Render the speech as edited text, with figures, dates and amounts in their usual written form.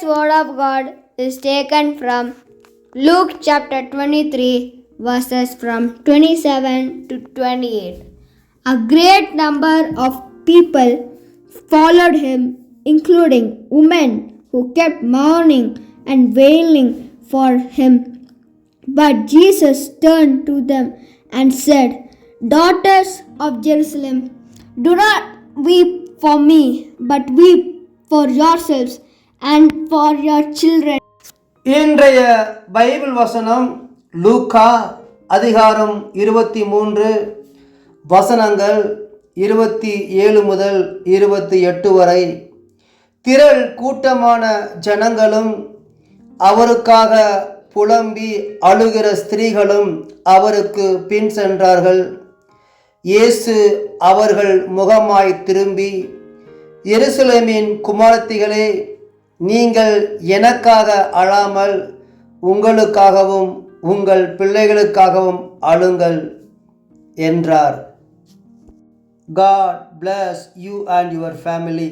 word of God is taken from Luke chapter 23, verses from 27 to 28. A great number of people followed him, including women who kept mourning and wailing for him. But Jesus turned to them and said, "Daughters of Jerusalem, do not weep for me, but weep for yourselves and for your children." இன்றைய Bible வசனம் லூக்கா அதிகாரம் 23 வசனங்கள் 27 முதல் 28 வரை. திரள் கூட்டமான ஜனங்களும் அவருக்காக புலம்பி அழுகிற ஸ்திரீகளும் அவருக்கு பின் சென்றார்கள். இயேசு அவர்கள் முகமாய் திரும்பி, எருசலேமின் குமாரத்திகளே, நீங்கள் எனக்காக அழாமல் உங்களுக்காகவும் உங்கள் பிள்ளைகளுக்காகவும் அழுங்கள் என்றார். God bless you and your family.